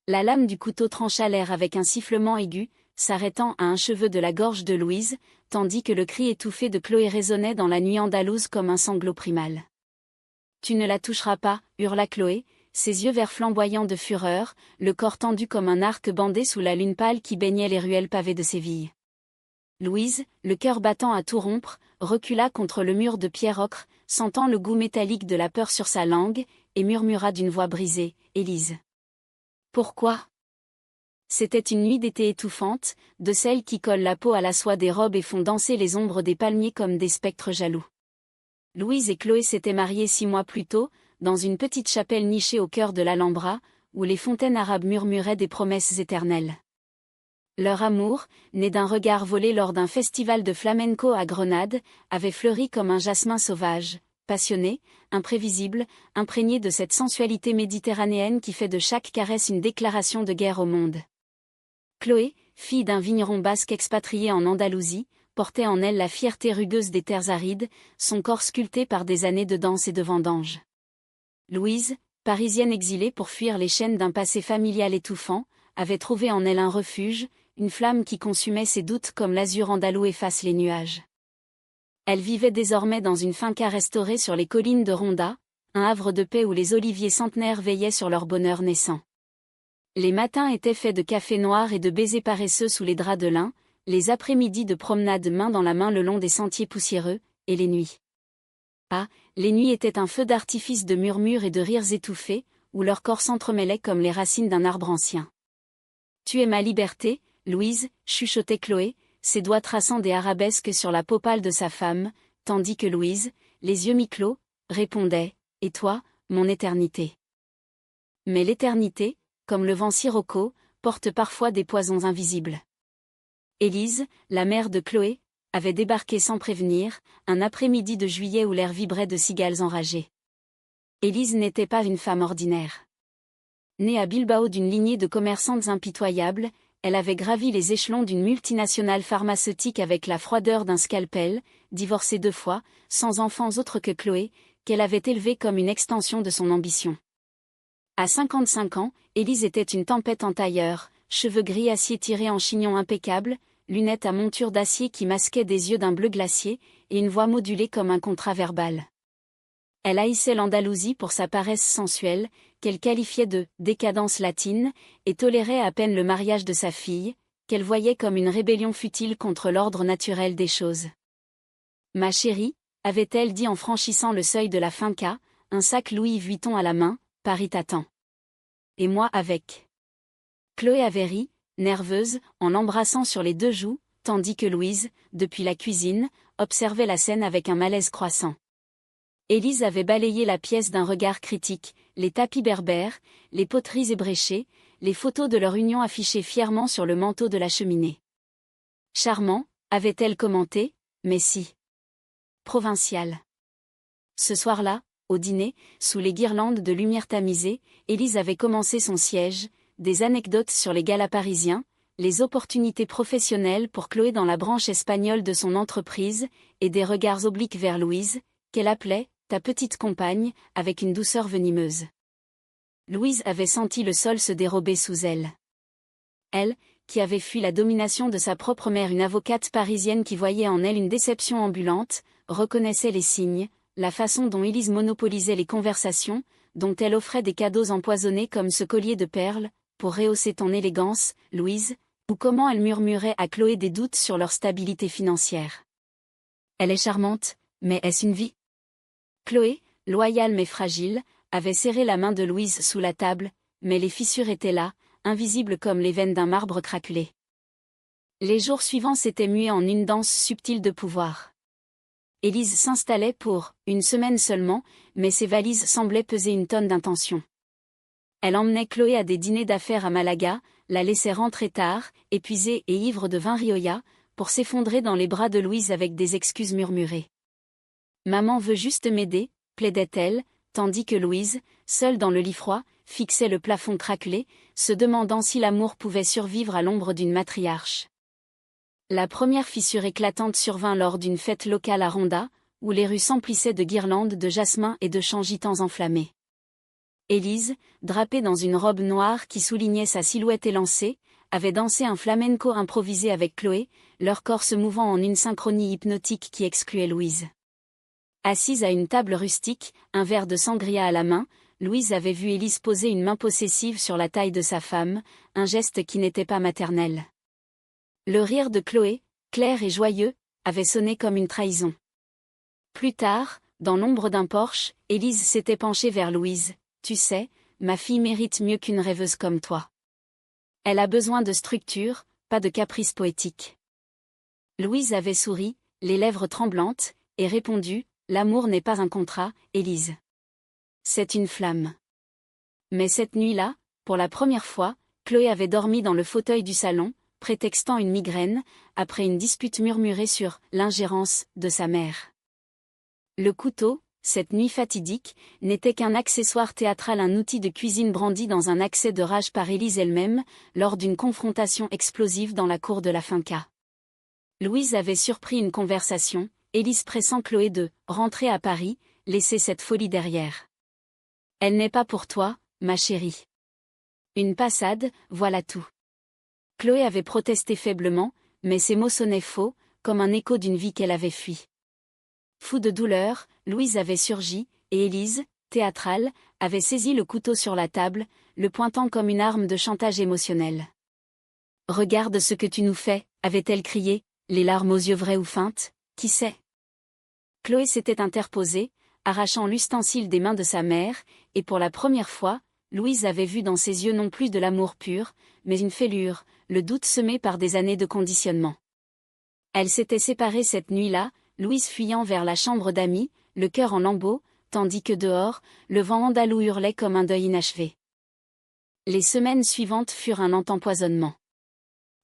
La lame du couteau trancha l'air avec un sifflement aigu, s'arrêtant à un cheveu de la gorge de Louise, tandis que le cri étouffé de Chloé résonnait dans la nuit andalouse comme un sanglot primal. « Tu ne la toucheras pas » hurla Chloé, ses yeux verts flamboyants de fureur, le corps tendu comme un arc bandé sous la lune pâle qui baignait les ruelles pavées de Séville. Louise, le cœur battant à tout rompre, recula contre le mur de pierre ocre, sentant le goût métallique de la peur sur sa langue, et murmura d'une voix brisée, « Élise. Pourquoi ?» C'était une nuit d'été étouffante, de celles qui collent la peau à la soie des robes et font danser les ombres des palmiers comme des spectres jaloux. Louise et Chloé s'étaient mariées 6 mois plus tôt, dans une petite chapelle nichée au cœur de l'Alhambra, où les fontaines arabes murmuraient des promesses éternelles. Leur amour, né d'un regard volé lors d'un festival de flamenco à Grenade, avait fleuri comme un jasmin sauvage, passionné, imprévisible, imprégné de cette sensualité méditerranéenne qui fait de chaque caresse une déclaration de guerre au monde. Chloé, fille d'un vigneron basque expatrié en Andalousie, portait en elle la fierté rugueuse des terres arides, son corps sculpté par des années de danse et de vendange. Louise, parisienne exilée pour fuir les chaînes d'un passé familial étouffant, avait trouvé en elle un refuge, une flamme qui consumait ses doutes comme l'azur andalou efface les nuages. Elle vivait désormais dans une finca restaurée sur les collines de Ronda, un havre de paix où les oliviers centenaires veillaient sur leur bonheur naissant. Les matins étaient faits de café noir et de baisers paresseux sous les draps de lin, les après-midi de promenades main dans la main le long des sentiers poussiéreux, et les nuits. Ah, les nuits étaient un feu d'artifice de murmures et de rires étouffés, où leurs corps s'entremêlaient comme les racines d'un arbre ancien. « Tu es ma liberté, Louise » chuchotait Chloé, ses doigts traçant des arabesques sur la peau pâle de sa femme, tandis que Louise, les yeux mi-clos, répondait « Et toi, mon éternité ?» Mais l'éternité, comme le vent sirocco, porte parfois des poisons invisibles. Élise, la mère de Chloé, avait débarqué sans prévenir, un après-midi de juillet où l'air vibrait de cigales enragées. Élise n'était pas une femme ordinaire. Née à Bilbao d'une lignée de commerçantes impitoyables, elle avait gravi les échelons d'une multinationale pharmaceutique avec la froideur d'un scalpel, divorcée 2 fois, sans enfants autres que Chloé, qu'elle avait élevée comme une extension de son ambition. À 55 ans, Élise était une tempête en tailleur, cheveux gris acier tirés en chignon impeccable, lunettes à monture d'acier qui masquaient des yeux d'un bleu glacier, et une voix modulée comme un contrat verbal. Elle haïssait l'Andalousie pour sa paresse sensuelle, qu'elle qualifiait de « décadence latine », et tolérait à peine le mariage de sa fille, qu'elle voyait comme une rébellion futile contre l'ordre naturel des choses. « Ma chérie », avait-elle dit en franchissant le seuil de la finca, un sac Louis Vuitton à la main, « Paris t'attend. Et moi avec. » Chloé avait ri, nerveuse, en l'embrassant sur les 2 joues, tandis que Louise, depuis la cuisine, observait la scène avec un malaise croissant. Élise avait balayé la pièce d'un regard critique, les tapis berbères, les poteries ébréchées, les photos de leur union affichées fièrement sur le manteau de la cheminée. Charmant, avait-elle commenté, mais si provincial. Ce soir-là, au dîner, sous les guirlandes de lumière tamisée, Élise avait commencé son siège, des anecdotes sur les galas parisiens, les opportunités professionnelles pour Chloé dans la branche espagnole de son entreprise, et des regards obliques vers Louise, qu'elle appelait « ta petite compagne », avec une douceur venimeuse. Louise avait senti le sol se dérober sous elle. Elle, qui avait fui la domination de sa propre mère, une avocate parisienne qui voyait en elle une déception ambulante, reconnaissait les signes, la façon dont Élise monopolisait les conversations, dont elle offrait des cadeaux empoisonnés comme ce collier de perles, pour rehausser ton élégance, Louise, ou comment elle murmurait à Chloé des doutes sur leur stabilité financière. Elle est charmante, mais est-ce une vie ? Chloé, loyale mais fragile, avait serré la main de Louise sous la table, mais les fissures étaient là, invisibles comme les veines d'un marbre craquelé. Les jours suivants s'étaient mués en une danse subtile de pouvoir. Élise s'installait pour 1 semaine seulement, mais ses valises semblaient peser 1 tonne d'intention. Elle emmenait Chloé à des dîners d'affaires à Malaga, la laissait rentrer tard, épuisée et ivre de vin Rioja, pour s'effondrer dans les bras de Louise avec des excuses murmurées. « Maman veut juste m'aider », plaidait-elle, tandis que Louise, seule dans le lit froid, fixait le plafond craquelé, se demandant si l'amour pouvait survivre à l'ombre d'une matriarche. La première fissure éclatante survint lors d'une fête locale à Ronda, où les rues s'emplissaient de guirlandes de jasmin et de chants gitans enflammés. Élise, drapée dans une robe noire qui soulignait sa silhouette élancée, avait dansé un flamenco improvisé avec Chloé, leur corps se mouvant en une synchronie hypnotique qui excluait Louise. Assise à une table rustique, un verre de sangria à la main, Louise avait vu Élise poser une main possessive sur la taille de sa femme, un geste qui n'était pas maternel. Le rire de Chloé, clair et joyeux, avait sonné comme une trahison. Plus tard, dans l'ombre d'un porche, Élise s'était penchée vers Louise. « Tu sais, ma fille mérite mieux qu'une rêveuse comme toi. Elle a besoin de structure, pas de caprice poétique. » Louise avait souri, les lèvres tremblantes, et répondu « L'amour n'est pas un contrat, Élise. C'est une flamme. » Mais cette nuit-là, pour la première fois, Chloé avait dormi dans le fauteuil du salon, prétextant une migraine, après une dispute murmurée sur l'ingérence de sa mère. Le couteau, cette nuit fatidique, n'était qu'un accessoire théâtral, un outil de cuisine brandi dans un accès de rage par Élise elle-même, lors d'une confrontation explosive dans la cour de la finca. Louise avait surpris une conversation, Élise pressant Chloé de rentrer à Paris, laisser cette folie derrière. « Elle n'est pas pour toi, ma chérie. Une passade, voilà tout. » Chloé avait protesté faiblement, mais ses mots sonnaient faux, comme un écho d'une vie qu'elle avait fui. Fou de douleur, Louise avait surgi, et Élise, théâtrale, avait saisi le couteau sur la table, le pointant comme une arme de chantage émotionnel. « Regarde ce que tu nous fais, » avait-elle crié, les larmes aux yeux vrais ou feintes, qui sait ? Chloé s'était interposée, arrachant l'ustensile des mains de sa mère, et pour la première fois, Louise avait vu dans ses yeux non plus de l'amour pur, mais une fêlure, le doute semé par des années de conditionnement. Elle s'était séparée cette nuit-là, Louise fuyant vers la chambre d'amis, le cœur en lambeaux, tandis que dehors, le vent andalou hurlait comme un deuil inachevé. Les semaines suivantes furent un lent empoisonnement.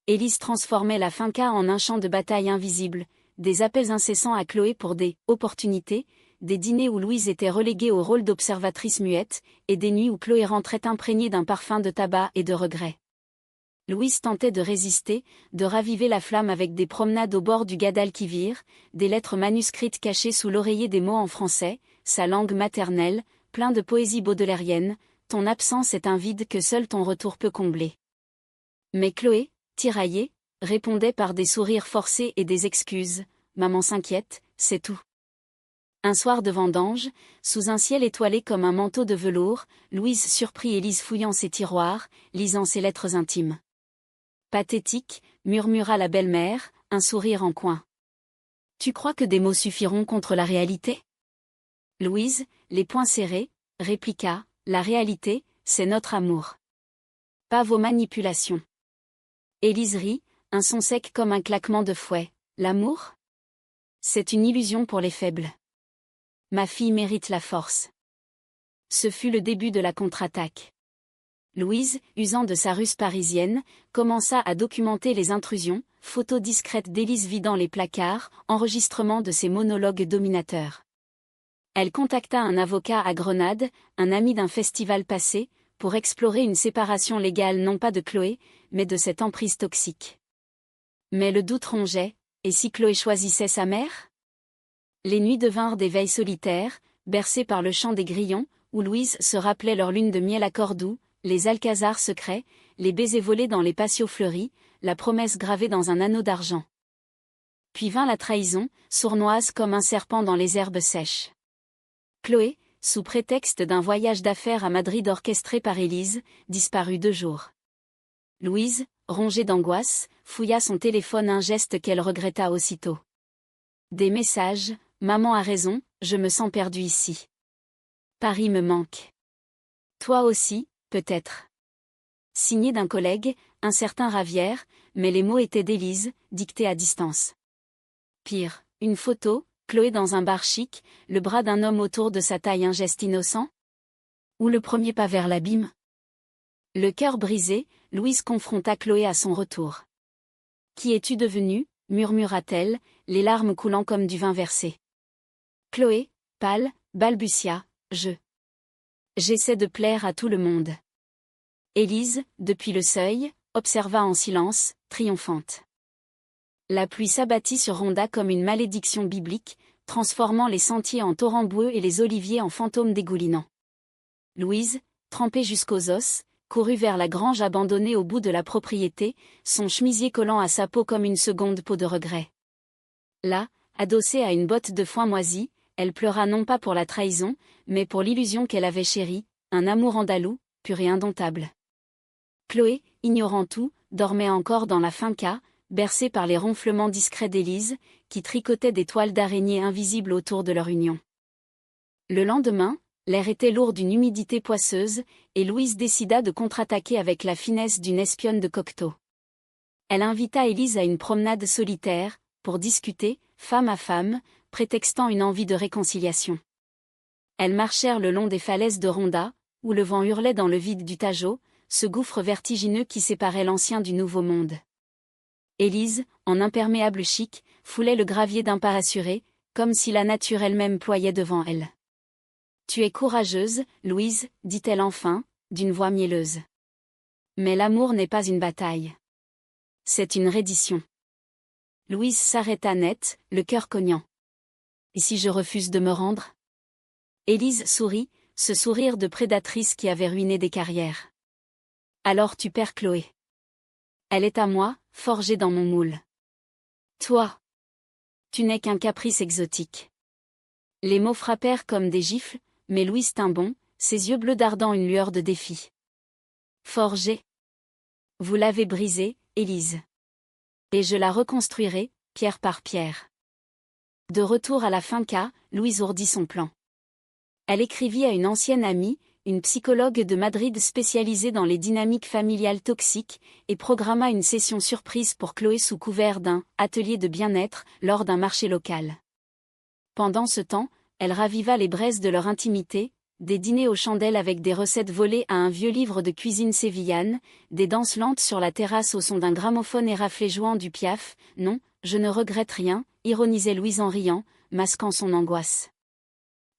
Élise transformait la finca en un champ de bataille invisible, des appels incessants à Chloé pour des « opportunités », des dîners où Louise était reléguée au rôle d'observatrice muette, et des nuits où Chloé rentrait imprégnée d'un parfum de tabac et de regret. Louise tentait de résister, de raviver la flamme avec des promenades au bord du Guadalquivir, des lettres manuscrites cachées sous l'oreiller des mots en français, sa langue maternelle, plein de poésie baudelairienne, « Ton absence est un vide que seul ton retour peut combler. » Mais Chloé, tiraillée, répondait par des sourires forcés et des excuses, « Maman s'inquiète, c'est tout. » Un soir de vendange, sous un ciel étoilé comme un manteau de velours, Louise surprit Élise fouillant ses tiroirs, lisant ses lettres intimes. Pathétique, murmura la belle-mère, un sourire en coin. Tu crois que des mots suffiront contre la réalité ? Louise, les poings serrés, répliqua, la réalité, c'est notre amour. Pas vos manipulations. Élise rit, un son sec comme un claquement de fouet. L'amour ? C'est une illusion pour les faibles. Ma fille mérite la force. Ce fut le début de la contre-attaque. Louise, usant de sa ruse parisienne, commença à documenter les intrusions, photos discrètes d'Élise vidant les placards, enregistrements de ses monologues dominateurs. Elle contacta un avocat à Grenade, un ami d'un festival passé, pour explorer une séparation légale non pas de Chloé, mais de cette emprise toxique. Mais le doute rongeait, et si Chloé choisissait sa mère ? Les nuits devinrent des veilles solitaires, bercées par le chant des grillons, où Louise se rappelait leur lune de miel à Cordoue, les alcazars secrets, les baisers volés dans les patios fleuris, la promesse gravée dans un anneau d'argent. Puis vint la trahison, sournoise comme un serpent dans les herbes sèches. Chloé, sous prétexte d'un voyage d'affaires à Madrid orchestré par Élise, disparut 2 jours. Louise, rongée d'angoisse, fouilla son téléphone, un geste qu'elle regretta aussitôt. Des messages, maman a raison, je me sens perdue ici. Paris me manque. Toi aussi, peut-être. Signé d'un collègue, un certain Ravière, mais les mots étaient d'Élise, dictés à distance. Pire, une photo, Chloé dans un bar chic, le bras d'un homme autour de sa taille, un geste innocent ? Ou le premier pas vers l'abîme ? Le cœur brisé, Louise confronta Chloé à son retour. « Qui es-tu devenue » murmura-t-elle, les larmes coulant comme du vin versé. Chloé, pâle, balbutia, « J'essaie de plaire à tout le monde. » Élise, depuis le seuil, observa en silence, triomphante. La pluie s'abattit sur Ronda comme une malédiction biblique, transformant les sentiers en torrents boueux et les oliviers en fantômes dégoulinants. Louise, trempé jusqu'aux os, courut vers la grange abandonnée au bout de la propriété, son chemisier collant à sa peau comme une seconde peau de regret. Là, adossée à une botte de foin moisi, elle pleura non pas pour la trahison, mais pour l'illusion qu'elle avait chérie, un amour andalou, pur et indomptable. Chloé, ignorant tout, dormait encore dans la finca, bercée par les ronflements discrets d'Élise, qui tricotait des toiles d'araignée invisibles autour de leur union. Le lendemain, l'air était lourd d'une humidité poisseuse, et Louise décida de contre-attaquer avec la finesse d'une espionne de Cocteau. Elle invita Élise à une promenade solitaire, pour discuter, femme à femme, prétextant une envie de réconciliation. Elles marchèrent le long des falaises de Ronda, où le vent hurlait dans le vide du Tajo, ce gouffre vertigineux qui séparait l'ancien du nouveau monde. Élise, en imperméable chic, foulait le gravier d'un pas assuré, comme si la nature elle-même ployait devant elle. « Tu es courageuse, Louise, dit-elle enfin, d'une voix mielleuse. Mais l'amour n'est pas une bataille. C'est une reddition. » Louise s'arrêta net, le cœur cognant. « Et si je refuse de me rendre ?» Élise sourit, ce sourire de prédatrice qui avait ruiné des carrières. « Alors tu perds Chloé. Elle est à moi, forgée dans mon moule. Toi, tu n'es qu'un caprice exotique. » Les mots frappèrent comme des gifles, mais Louise tint bon, ses yeux bleus dardant une lueur de défi. « Forgée. Vous l'avez brisée, Élise. Et je la reconstruirai, pierre par pierre. » De retour à la finca, Louise ourdit son plan. Elle écrivit à une ancienne amie, une psychologue de Madrid spécialisée dans les dynamiques familiales toxiques, et programma une session surprise pour Chloé sous couvert d'un « atelier de bien-être » lors d'un marché local. Pendant ce temps, elle raviva les braises de leur intimité, des dîners aux chandelles avec des recettes volées à un vieux livre de cuisine sévillane, des danses lentes sur la terrasse au son d'un gramophone éraflé jouant du Piaf. « Non, je ne regrette rien », ironisait Louise en riant, masquant son angoisse.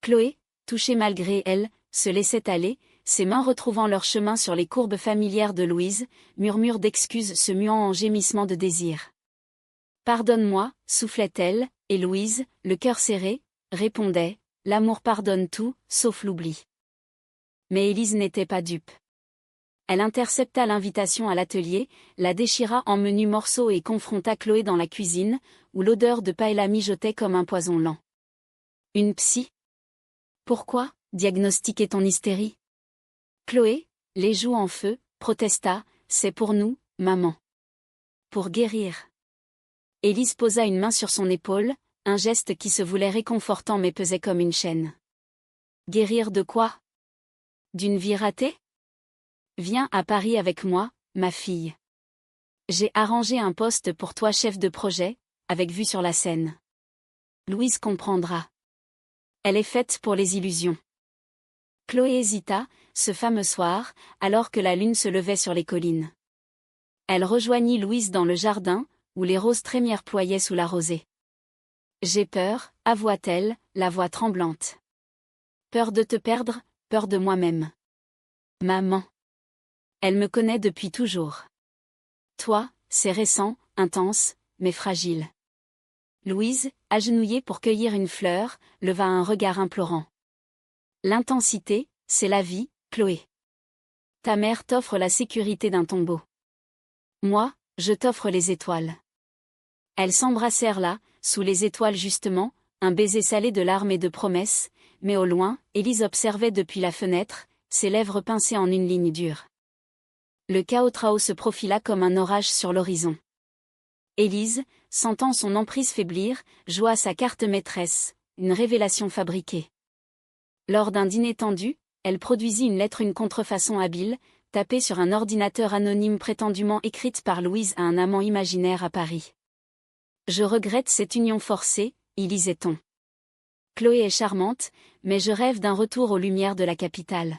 Chloé, touchée malgré elle, se laissait aller, ses mains retrouvant leur chemin sur les courbes familières de Louise, murmure d'excuses se muant en gémissements de désir. « Pardonne-moi, soufflait-elle, et Louise, le cœur serré, répondait, « L'amour pardonne tout, sauf l'oubli. » Mais Élise n'était pas dupe. Elle intercepta l'invitation à l'atelier, la déchira en menus morceaux et confronta Chloé dans la cuisine, où l'odeur de paella mijotait comme un poison lent. « Une psy ? Pourquoi diagnostiquer ton hystérie ? » Chloé, les joues en feu, protesta, « C'est pour nous, maman. Pour guérir. » Élise posa une main sur son épaule, un geste qui se voulait réconfortant mais pesait comme une chaîne. « Guérir de quoi ? D'une vie ratée ? Viens à Paris avec moi, ma fille. J'ai arrangé un poste pour toi chef de projet, avec vue sur la Seine. Louise comprendra. Elle est faite pour les illusions. » Chloé hésita, ce fameux soir, alors que la lune se levait sur les collines. Elle rejoignit Louise dans le jardin, où les roses trémières ployaient sous la rosée. « J'ai peur, avoua-t-elle, la voix tremblante. Peur de te perdre, peur de moi-même. Maman. Elle me connaît depuis toujours. Toi, c'est récent, intense, mais fragile. » Louise, agenouillée pour cueillir une fleur, leva un regard implorant. « L'intensité, c'est la vie, Chloé. Ta mère t'offre la sécurité d'un tombeau. Moi, je t'offre les étoiles. » Elles s'embrassèrent là, sous les étoiles justement, un baiser salé de larmes et de promesses, mais au loin, Élise observait depuis la fenêtre, ses lèvres pincées en une ligne dure. Le chaos se profila comme un orage sur l'horizon. Élise, sentant son emprise faiblir, joua sa carte maîtresse, une révélation fabriquée. Lors d'un dîner tendu, elle produisit une contrefaçon habile, tapée sur un ordinateur anonyme prétendument écrite par Louise à un amant imaginaire à Paris. « Je regrette cette union forcée », y lisait-on. « Chloé est charmante, mais je rêve d'un retour aux lumières de la capitale. »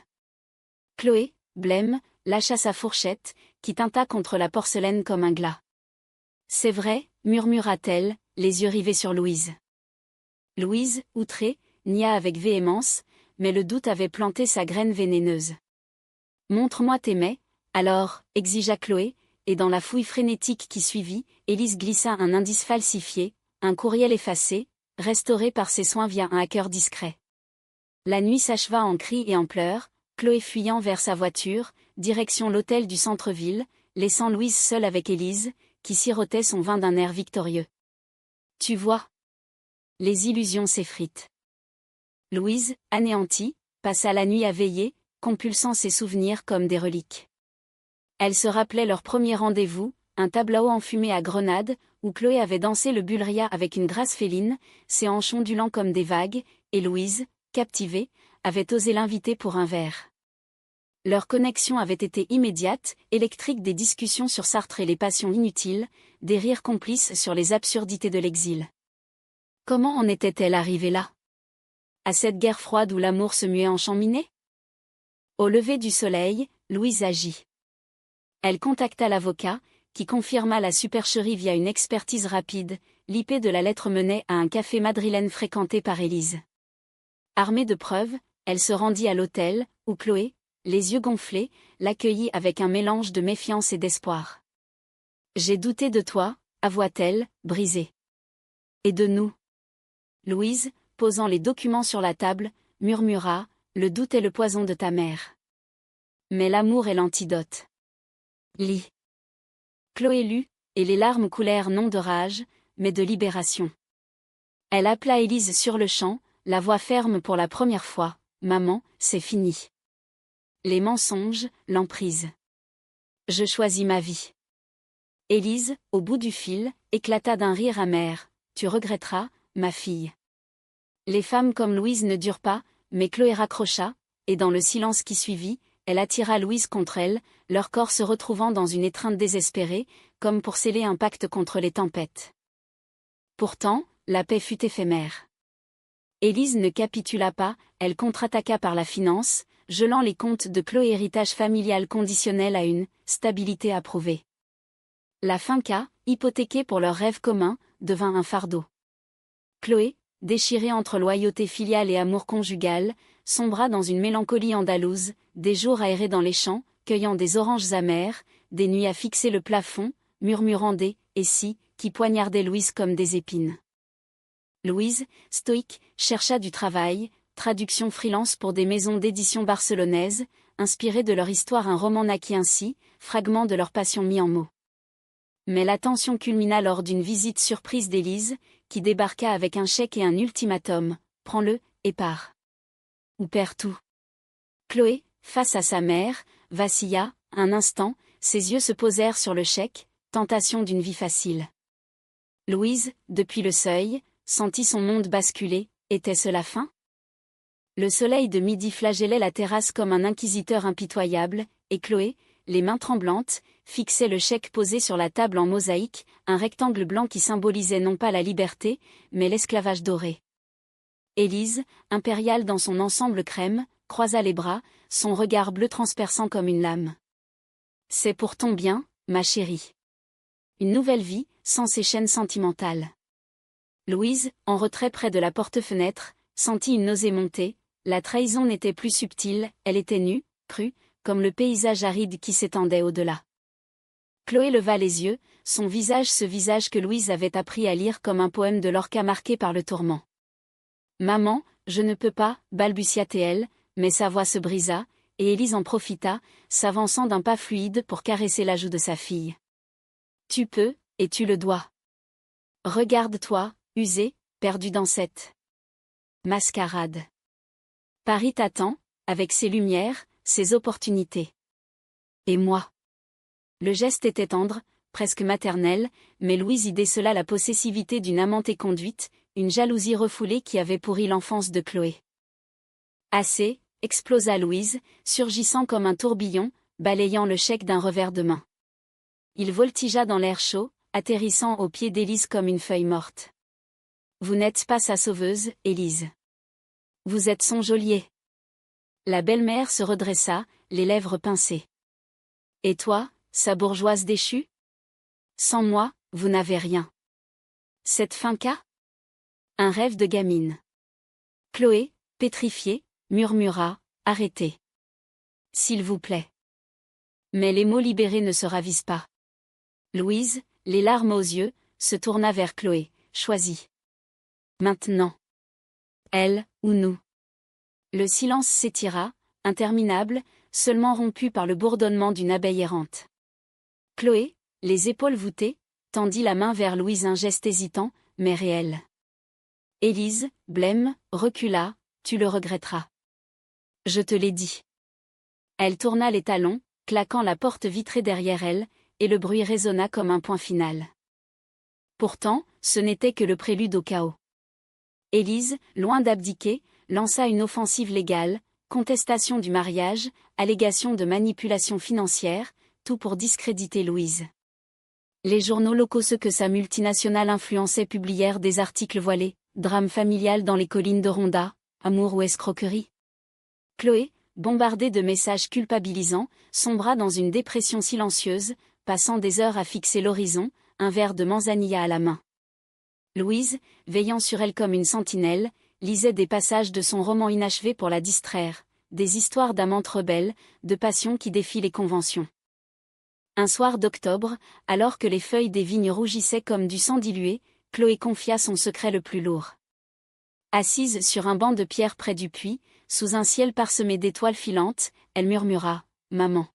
Chloé, blême, lâcha sa fourchette, qui tinta contre la porcelaine comme un glas. « C'est vrai », murmura-t-elle, les yeux rivés sur Louise. Louise, outrée, nia avec véhémence, mais le doute avait planté sa graine vénéneuse. « Montre-moi tes mets, alors, » exigea Chloé, et dans la fouille frénétique qui suivit, Élise glissa un indice falsifié, un courriel effacé, restauré par ses soins via un hacker discret. La nuit s'acheva en cris et en pleurs, Chloé fuyant vers sa voiture, direction l'hôtel du centre-ville, laissant Louise seule avec Élise, qui sirotait son vin d'un air victorieux. Tu vois. Les illusions s'effritent. Louise, anéantie, passa la nuit à veiller, compulsant ses souvenirs comme des reliques. Elle se rappelait leur premier rendez-vous, un tableau enfumé à Grenade, où Chloé avait dansé le bulria avec une grâce féline, ses hanches ondulant comme des vagues, et Louise, captivée, avait osé l'inviter pour un verre. Leur connexion avait été immédiate, électrique, des discussions sur Sartre et les passions inutiles, des rires complices sur les absurdités de l'exil. Comment en était-elle arrivée là? À cette guerre froide où l'amour se muait en cheminée? Au lever du soleil, Louise agit. Elle contacta l'avocat, qui confirma la supercherie via une expertise rapide. L'IP de la lettre menait à un café madrilène fréquenté par Élise. Armée de preuves, elle se rendit à l'hôtel, où Chloé, les yeux gonflés, l'accueillit avec un mélange de méfiance et d'espoir. « J'ai douté de toi », avoua-t-elle, brisée. « Et de nous ?» Louise, posant les documents sur la table, murmura, « Le doute est le poison de ta mère. Mais l'amour est l'antidote. » Lis. Chloé lut, et les larmes coulèrent non de rage, mais de libération. Elle appela Élise sur le champ, la voix ferme pour la première fois, « Maman, c'est fini. Les mensonges, l'emprise. Je choisis ma vie. » Élise, au bout du fil, éclata d'un rire amer, « Tu regretteras, ma fille. » Les femmes comme Louise ne durent pas, mais Chloé raccrocha, et dans le silence qui suivit, elle attira Louise contre elle, leurs corps se retrouvant dans une étreinte désespérée, comme pour sceller un pacte contre les tempêtes. Pourtant, la paix fut éphémère. Élise ne capitula pas, elle contre-attaqua par la finance, gelant les comptes de Chloé, héritage familial conditionnel à une stabilité approuvée. La finca, hypothéquée pour leur rêve commun, devint un fardeau. Chloé, déchirée entre loyauté filiale et amour conjugal, sombra dans une mélancolie andalouse, des jours aérés dans les champs, cueillant des oranges amères, des nuits à fixer le plafond, murmurant des « et si » qui poignardaient Louise comme des épines. Louise, stoïque, chercha du travail, traduction freelance pour des maisons d'édition barcelonaises, inspirées de leur histoire, un roman naquit ainsi, fragment de leur passion mis en mots. Mais la tension culmina lors d'une visite surprise d'Élise, qui débarqua avec un chèque et un ultimatum, « Prends-le, et pars. Ou perds tout. » Chloé, face à sa mère, vacilla, un instant, ses yeux se posèrent sur le chèque, tentation d'une vie facile. Louise, depuis le seuil, sentit son monde basculer, était-ce la fin? Le soleil de midi flagellait la terrasse comme un inquisiteur impitoyable, et Chloé, les mains tremblantes, fixait le chèque posé sur la table en mosaïque, un rectangle blanc qui symbolisait non pas la liberté, mais l'esclavage doré. Élise, impériale dans son ensemble crème, croisa les bras, son regard bleu transperçant comme une lame. « C'est pour ton bien, ma chérie. » Une nouvelle vie, sans ces chaînes sentimentales. Louise, en retrait près de la porte-fenêtre, sentit une nausée monter. La trahison n'était plus subtile, elle était nue, crue, comme le paysage aride qui s'étendait au-delà. Chloé leva les yeux, son visage, ce visage que Louise avait appris à lire comme un poème de Lorca marqué par le tourment. « Maman, je ne peux pas, balbutia-t-elle, mais sa voix se brisa, et Élise en profita, s'avançant d'un pas fluide pour caresser la joue de sa fille. « Tu peux, et tu le dois. Regarde-toi, usé, perdu dans cette mascarade. Paris t'attend, avec ses lumières, ses opportunités. Et moi. » Le geste était tendre, presque maternel, mais Louise y décela la possessivité d'une amante éconduite, une jalousie refoulée qui avait pourri l'enfance de Chloé. « Assez », explosa Louise, surgissant comme un tourbillon, balayant le chèque d'un revers de main. Il voltigea dans l'air chaud, atterrissant au pied d'Élise comme une feuille morte. « Vous n'êtes pas sa sauveuse, Élise. Vous êtes son geôlier. » La belle-mère se redressa, les lèvres pincées. « Et toi, sa bourgeoise déchue? Sans moi, vous n'avez rien. Cette finca? Un rêve de gamine. » Chloé, pétrifiée, murmura, « Arrêtez. S'il vous plaît. » Mais les mots libérés ne se ravissent pas. Louise, les larmes aux yeux, se tourna vers Chloé, « Choisis. Maintenant. Elle, ou nous. » Le silence s'étira, interminable, seulement rompu par le bourdonnement d'une abeille errante. Chloé, les épaules voûtées, tendit la main vers Louise, un geste hésitant, mais réel. Élise, blême, recula, tu le regretteras. Je te l'ai dit. Elle tourna les talons, claquant la porte vitrée derrière elle, et le bruit résonna comme un point final. Pourtant, ce n'était que le prélude au chaos. Élise, loin d'abdiquer, lança une offensive légale, contestation du mariage, allégation de manipulation financière, tout pour discréditer Louise. Les journaux locaux, ceux que sa multinationale influençait, publièrent des articles voilés, drame familial dans les collines de Ronda, amour ou escroquerie. Chloé, bombardée de messages culpabilisants, sombra dans une dépression silencieuse, passant des heures à fixer l'horizon, un verre de manzanilla à la main. Louise, veillant sur elle comme une sentinelle, lisait des passages de son roman inachevé pour la distraire, des histoires d'amantes rebelles, de passions qui défient les conventions. Un soir d'octobre, alors que les feuilles des vignes rougissaient comme du sang dilué, Chloé confia son secret le plus lourd. Assise sur un banc de pierre près du puits, sous un ciel parsemé d'étoiles filantes, elle murmura « Maman.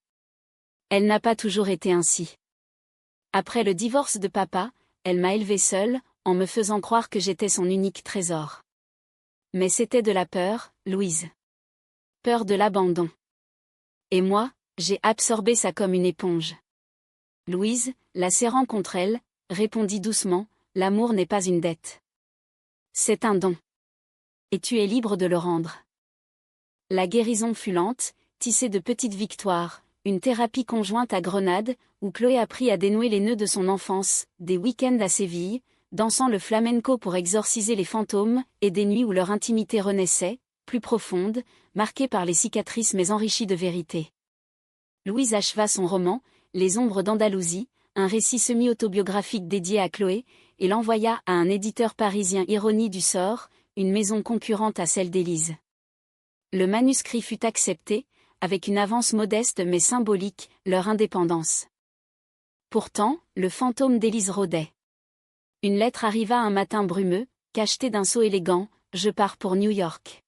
Elle n'a pas toujours été ainsi. Après le divorce de papa, elle m'a élevée seule, en me faisant croire que j'étais son unique trésor. Mais c'était de la peur, Louise. Peur de l'abandon. Et moi, j'ai absorbé ça comme une éponge. » Louise, la serrant contre elle, répondit doucement, « L'amour n'est pas une dette. C'est un don. Et tu es libre de le rendre. » La guérison fut lente, tissée de petites victoires, une thérapie conjointe à Grenade, où Chloé apprit à dénouer les nœuds de son enfance, des week-ends à Séville, dansant le flamenco pour exorciser les fantômes, et des nuits où leur intimité renaissait, plus profonde, marquée par les cicatrices mais enrichie de vérité. Louise acheva son roman, Les ombres d'Andalousie, un récit semi-autobiographique dédié à Chloé, et l'envoya à un éditeur parisien. Ironie du sort, une maison concurrente à celle d'Élise. Le manuscrit fut accepté, avec une avance modeste mais symbolique, leur indépendance. Pourtant, le fantôme d'Élise rôdait. Une lettre arriva un matin brumeux, cachetée d'un sceau élégant, « Je pars pour New York.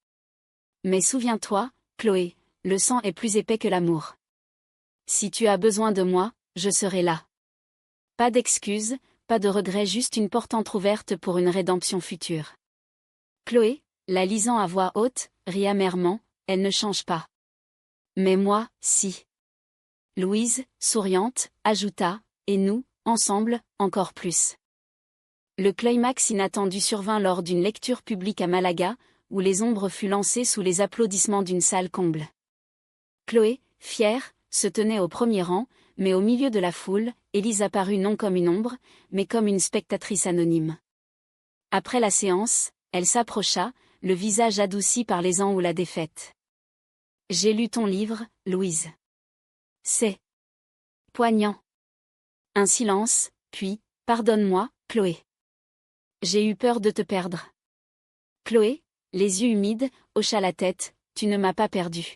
Mais souviens-toi, Chloé, le sang est plus épais que l'amour. Si tu as besoin de moi, je serai là. » Pas d'excuses, pas de regrets, juste une porte entr'ouverte pour une rédemption future. Chloé, la lisant à voix haute, rit amèrement, elle ne change pas. Mais moi, si. Louise, souriante, ajouta, et nous, ensemble, encore plus. Le climax inattendu survint lors d'une lecture publique à Malaga, où les ombres furent lancées sous les applaudissements d'une salle comble. Chloé, fière, se tenait au premier rang, mais au milieu de la foule, Élise apparut non comme une ombre, mais comme une spectatrice anonyme. Après la séance, elle s'approcha, le visage adouci par les ans ou la défaite. « J'ai lu ton livre, Louise. C'est poignant. » Un silence, puis, « Pardonne-moi, Chloé. J'ai eu peur de te perdre. » Chloé, les yeux humides, hocha la tête, « Tu ne m'as pas perdue.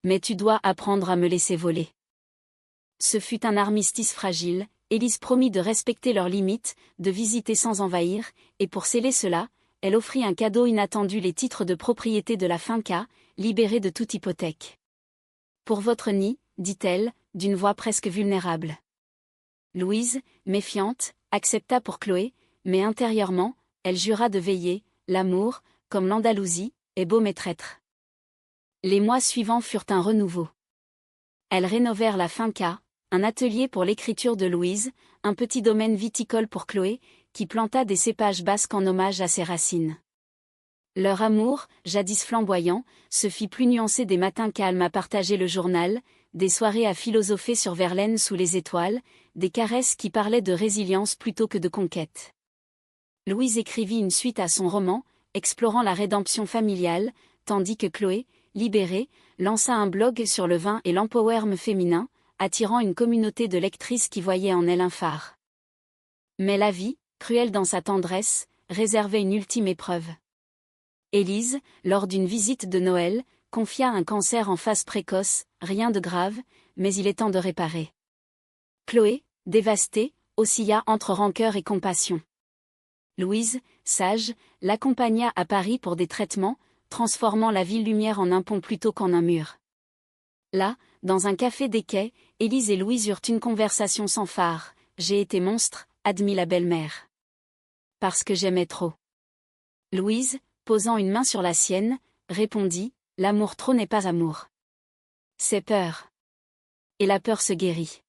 Mais tu dois apprendre à me laisser voler. » Ce fut un armistice fragile, Élise promit de respecter leurs limites, de visiter sans envahir, et pour sceller cela, elle offrit un cadeau inattendu, les titres de propriété de la finca, libérés de toute hypothèque. « Pour votre nid, dit-elle, d'une voix presque vulnérable. Louise, méfiante, accepta pour Chloé, mais intérieurement, elle jura de veiller, l'amour, comme l'Andalousie, est beau mais traître. Les mois suivants furent un renouveau. Elles rénovèrent la finca, un atelier pour l'écriture de Louise, un petit domaine viticole pour Chloé, qui planta des cépages basques en hommage à ses racines. Leur amour, jadis flamboyant, se fit plus nuancé, des matins calmes à partager le journal, des soirées à philosopher sur Verlaine sous les étoiles, des caresses qui parlaient de résilience plutôt que de conquête. Louise écrivit une suite à son roman, explorant la rédemption familiale, tandis que Chloé, libérée, lança un blog sur le vin et l'empowerment féminin, attirant une communauté de lectrices qui voyaient en elle un phare. Mais la vie, cruelle dans sa tendresse, réservait une ultime épreuve. Élise, lors d'une visite de Noël, confia un cancer en phase précoce, rien de grave, mais il est temps de réparer. Chloé, dévastée, oscilla entre rancœur et compassion. Louise, sage, l'accompagna à Paris pour des traitements, transformant la ville lumière en un pont plutôt qu'en un mur. Là, dans un café des quais, Élise et Louise eurent une conversation sans phare. « J'ai été monstre », admit la belle-mère. « Parce que j'aimais trop. » Louise, posant une main sur la sienne, répondit « L'amour trop n'est pas amour. C'est peur. Et la peur se guérit. »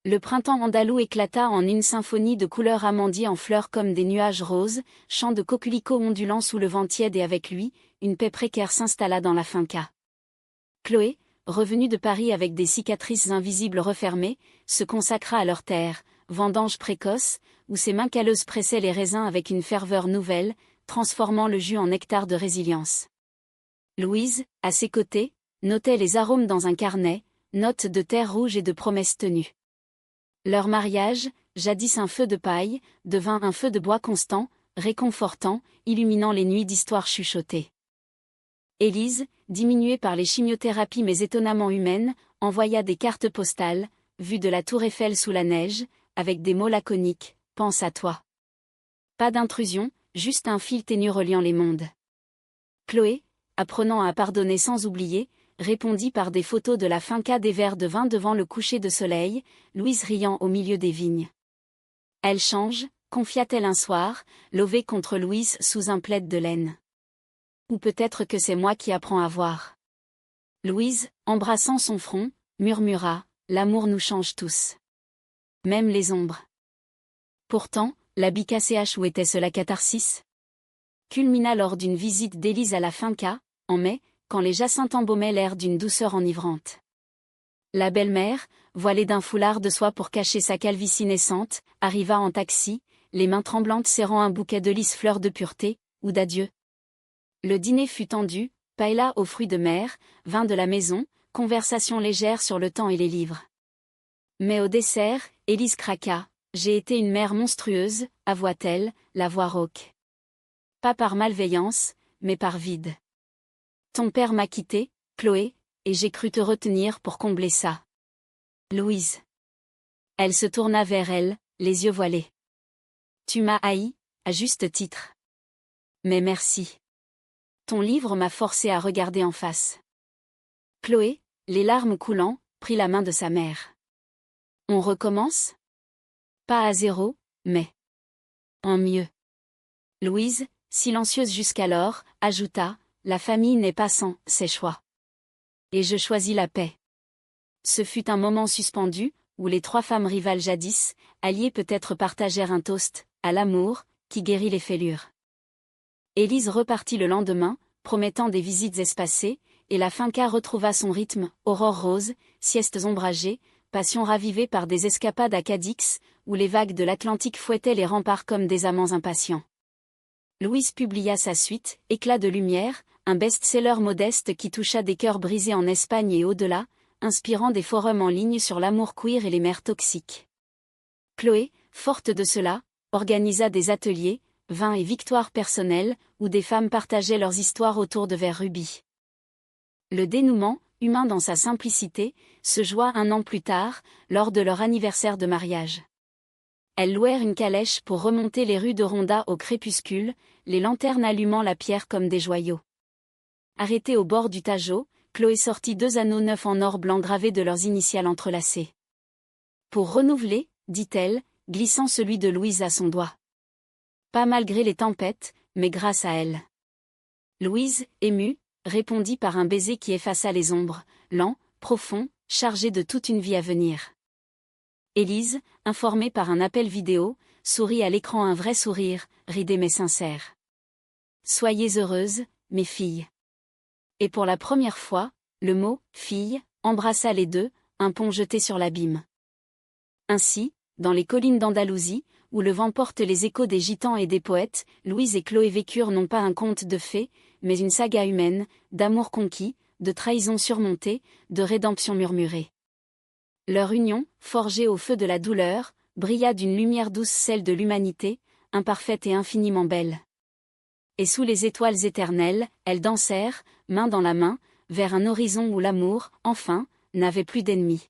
Le printemps andalou éclata en une symphonie de couleurs amandier en fleurs comme des nuages roses, chants de coquelicots ondulants sous le vent tiède et avec lui, une paix précaire s'installa dans la finca. Chloé, revenue de Paris avec des cicatrices invisibles refermées, se consacra à leur terre, vendange précoce, où ses mains calleuses pressaient les raisins avec une ferveur nouvelle, transformant le jus en nectar de résilience. Louise, à ses côtés, notait les arômes dans un carnet, notes de terre rouge et de promesses tenues. Leur mariage, jadis un feu de paille, devint un feu de bois constant, réconfortant, illuminant les nuits d'histoires chuchotées. Élise, diminuée par les chimiothérapies mais étonnamment humaine, envoya des cartes postales, vues de la tour Eiffel sous la neige, avec des mots laconiques, « Pense à toi ». Pas d'intrusion, juste un fil ténu reliant les mondes. Chloé, apprenant à pardonner sans oublier, répondit par des photos de la finca des verres de vin devant le coucher de soleil, Louise riant au milieu des vignes. « Elle change », confia-t-elle un soir, levée contre Louise sous un plaid de laine. Ou peut-être que c'est moi qui apprends à voir. Louise, embrassant son front, murmura « L'amour nous change tous. Même les ombres. » Pourtant, la BKCH où était-ce la catharsis? Culmina lors d'une visite d'Élise à la finca, en mai, quand les jacinthes embaumaient l'air d'une douceur enivrante. La belle-mère, voilée d'un foulard de soie pour cacher sa calvitie naissante, arriva en taxi, les mains tremblantes serrant un bouquet de lisses fleurs de pureté, ou d'adieu. Le dîner fut tendu, paella aux fruits de mer, vin de la maison, conversation légère sur le temps et les livres. Mais au dessert, Élise craqua. « J'ai été une mère monstrueuse », avoua-t-elle, la voix rauque. Pas par malveillance, mais par vide. Ton père m'a quittée, Chloé, et j'ai cru te retenir pour combler ça. Louise. Elle se tourna vers elle, les yeux voilés. Tu m'as haï, à juste titre. Mais merci. Ton livre m'a forcé à regarder en face. Chloé, les larmes coulant, prit la main de sa mère. On recommence? Pas à zéro, mais en mieux. Louise, silencieuse jusqu'alors, ajouta, la famille n'est pas sans ses choix. Et je choisis la paix. Ce fut un moment suspendu, où les trois femmes rivales jadis, alliées peut-être partagèrent un toast, à l'amour, qui guérit les fêlures. Élise repartit le lendemain, promettant des visites espacées, et la finca retrouva son rythme, aurore rose, siestes ombragées, passion ravivée par des escapades à Cadix, où les vagues de l'Atlantique fouettaient les remparts comme des amants impatients. Louise publia sa suite, Éclat de lumière, un best-seller modeste qui toucha des cœurs brisés en Espagne et au-delà, inspirant des forums en ligne sur l'amour queer et les mères toxiques. Chloé, forte de cela, organisa des ateliers, vin et victoires personnelles, où des femmes partageaient leurs histoires autour de verres rubis. Le dénouement, humain dans sa simplicité, se joua 1 an plus tard, lors de leur anniversaire de mariage. Elles louèrent une calèche pour remonter les rues de Ronda au crépuscule, les lanternes allumant la pierre comme des joyaux. Arrêtée au bord du Tajo, Chloé sortit 2 anneaux neufs en or blanc gravés de leurs initiales entrelacées. Pour renouveler, dit-elle, glissant celui de Louise à son doigt. Pas malgré les tempêtes, mais grâce à elle. Louise, émue, répondit par un baiser qui effaça les ombres, lent, profond, chargé de toute une vie à venir. Élise, informée par un appel vidéo, sourit à l'écran un vrai sourire, ridé mais sincère. Soyez heureuses, mes filles. Et pour la première fois, le mot « fille » embrassa les deux, un pont jeté sur l'abîme. Ainsi, dans les collines d'Andalousie, où le vent porte les échos des gitans et des poètes, Louise et Chloé vécurent non pas un conte de fées, mais une saga humaine, d'amour conquis, de trahison surmontée, de rédemption murmurée. Leur union, forgée au feu de la douleur, brilla d'une lumière douce, celle de l'humanité, imparfaite et infiniment belle. Et sous les étoiles éternelles, elles dansèrent, main dans la main, vers un horizon où l'amour, enfin, n'avait plus d'ennemis.